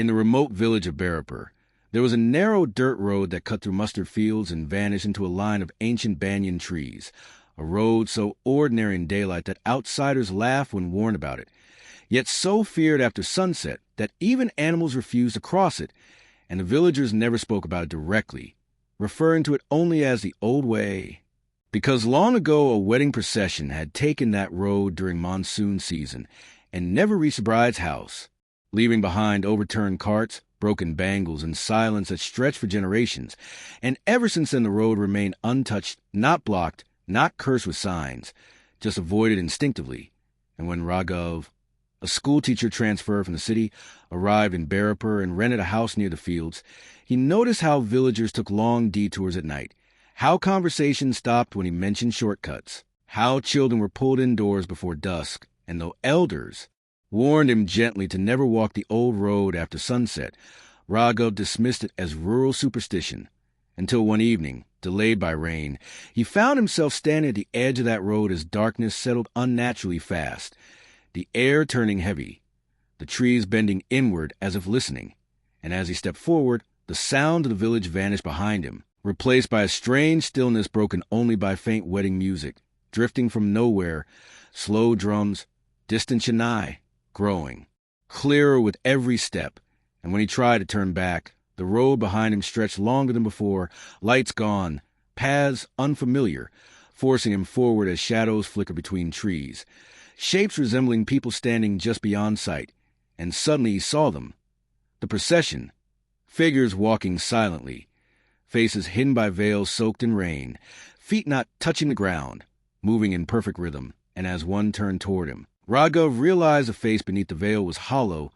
In the remote village of Bhairavpur, there was a narrow dirt road that cut through mustard fields and vanished into a line of ancient banyan trees, a road so ordinary in daylight that outsiders laughed when warned about it, yet so feared after sunset that even animals refused to cross it, and the villagers never spoke about it directly, referring to it only as the old way. Because long ago a wedding procession had taken that road during monsoon season and never reached the bride's house, leaving behind overturned carts, broken bangles, and silence that stretched for generations, and ever since then the road remained untouched, not blocked, not cursed with signs, just avoided instinctively. And when Raghav, a schoolteacher transferred from the city, arrived in Bhairavpur and rented a house near the fields, he noticed how villagers took long detours at night, how conversations stopped when he mentioned shortcuts, how children were pulled indoors before dusk, and though elders warned him gently to never walk the old road after sunset, Raghav dismissed it as rural superstition, until one evening, delayed by rain, he found himself standing at the edge of that road as darkness settled unnaturally fast, the air turning heavy, the trees bending inward as if listening, and as he stepped forward, the sound of the village vanished behind him, replaced by a strange stillness broken only by faint wedding music, drifting from nowhere, slow drums, distant Chennai, growing, clearer with every step, and when he tried to turn back, the road behind him stretched longer than before, lights gone, paths unfamiliar, forcing him forward as shadows flickered between trees, shapes resembling people standing just beyond sight, and suddenly he saw them. The procession, figures walking silently, faces hidden by veils soaked in rain, feet not touching the ground, moving in perfect rhythm, and as one turned toward him, Raghav realized the face beneath the veil was hollow,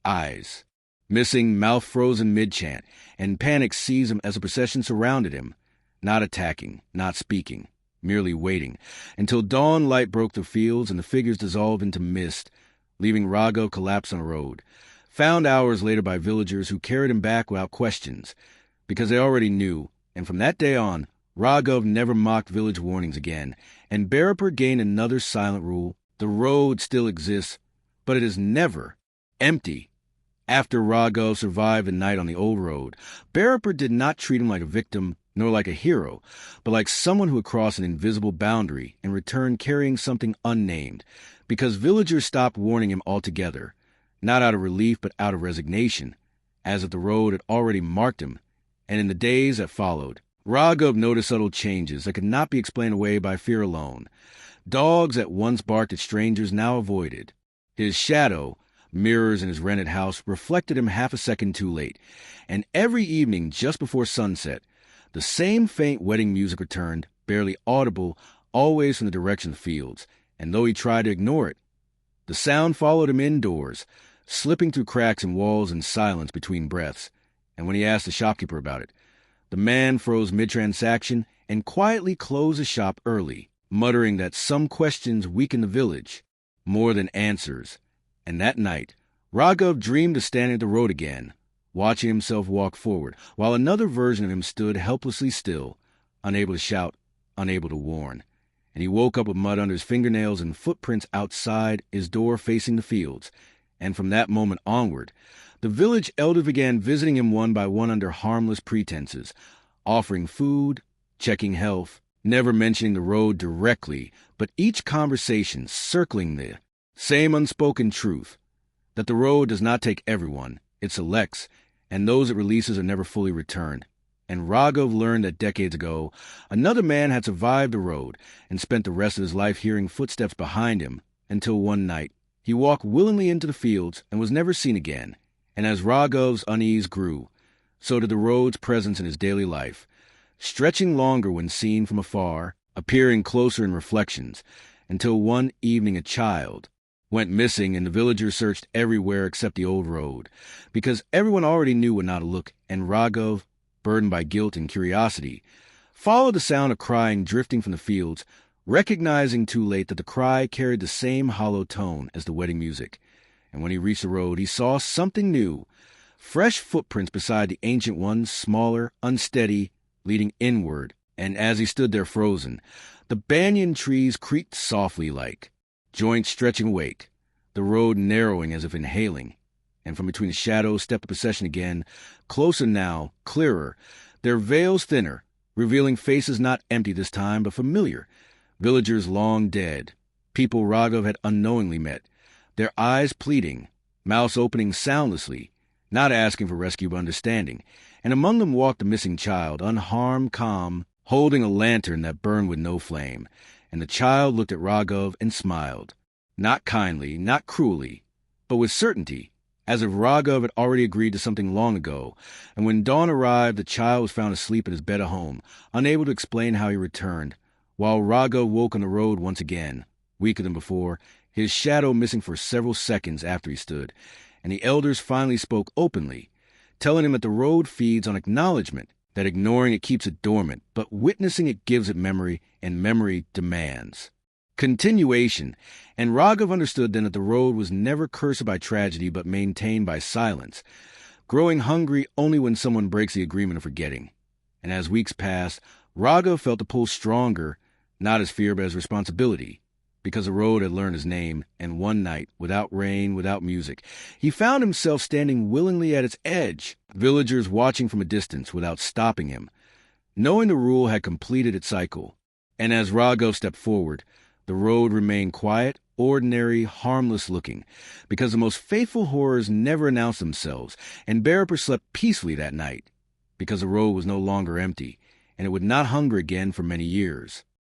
eyes missing, mouth frozen mid-chant, and panic seized him as the procession surrounded him, not attacking, not speaking, merely waiting, until dawn light broke the fields and the figures dissolved into mist, leaving Raghav collapsed on the road, found hours later by villagers who carried him back without questions, because they already knew, and from that day on, Raghav never mocked village warnings again, and Bhairavpur gained another silent rule: the road still exists, but it is never empty. After Raghav survived the night on the old road, Bhairavpur did not treat him like a victim nor like a hero, but like someone who had crossed an invisible boundary and returned carrying something unnamed, because villagers stopped warning him altogether, not out of relief but out of resignation, as if the road had already marked him. And in the days that followed, Raghav noticed subtle changes that could not be explained away by fear alone. Dogs that once barked at strangers now avoided. His shadow, mirrors in his rented house, reflected him half a second too late, and every evening just before sunset, the same faint wedding music returned, barely audible, always from the direction of the fields, and though he tried to ignore it, the sound followed him indoors, slipping through cracks in walls in silence between breaths, and when he asked the shopkeeper about it, the man froze mid-transaction and quietly closed the shop early, muttering that some questions weakened the village more than answers. And that night, Raghav dreamed of standing at the road again, watching himself walk forward, while another version of him stood helplessly still, unable to shout, unable to warn. And he woke up with mud under his fingernails and footprints outside his door facing the fields. And from that moment onward, the village elders began visiting him one by one under harmless pretenses, offering food, checking health, never mentioning the road directly, but each conversation circling the same unspoken truth, that the road does not take everyone, it selects, and those it releases are never fully returned. And Raghav learned that decades ago, another man had survived the road and spent the rest of his life hearing footsteps behind him, until one night he walked willingly into the fields and was never seen again. And as Raghav's unease grew, so did the road's presence in his daily life, stretching longer when seen from afar, appearing closer in reflections, until one evening a child went missing and the villagers searched everywhere except the old road, because everyone already knew where not to look, and Raghav, burdened by guilt and curiosity, followed the sound of crying drifting from the fields, recognizing too late that the cry carried the same hollow tone as the wedding music. And when he reached the road, he saw something new, fresh footprints beside the ancient ones, smaller, unsteady, leading inward, and as he stood there frozen, the banyan trees creaked softly like joints stretching awake, the road narrowing as if inhaling, And from between the shadows stepped the procession again, closer now, clearer, their veils thinner, revealing faces not empty this time, but familiar. Villagers long dead, people Raghav had unknowingly met, their eyes pleading, mouths opening soundlessly, not asking for rescue but understanding. And among them walked the missing child, unharmed, calm, holding a lantern that burned with no flame. And the child looked at Raghav and smiled, not kindly, not cruelly, but with certainty, as if Raghav had already agreed to something long ago. And when dawn arrived, the child was found asleep at his bed at home, unable to explain how he returned, while Raghav woke on the road once again, weaker than before, his shadow missing for several seconds after he stood. And the elders finally spoke openly, telling him that the road feeds on acknowledgement, that ignoring it keeps it dormant, but witnessing it gives it memory, and memory demands continuation. And Raghav understood then that the road was never cursed by tragedy but maintained by silence, growing hungry only when someone breaks the agreement of forgetting. And as weeks passed, Raghav felt the pull stronger, not as fear but as responsibility, because the road had learned his name. And one night, without rain, without music, he found himself standing willingly at its edge, villagers watching from a distance without stopping him, knowing the rule had completed its cycle. And as Raghav stepped forward, the road remained quiet, ordinary, harmless-looking, because the most faithful horrors never announced themselves, and Bhairavpur slept peacefully that night, because the road was no longer empty, and it would not hunger again for many years.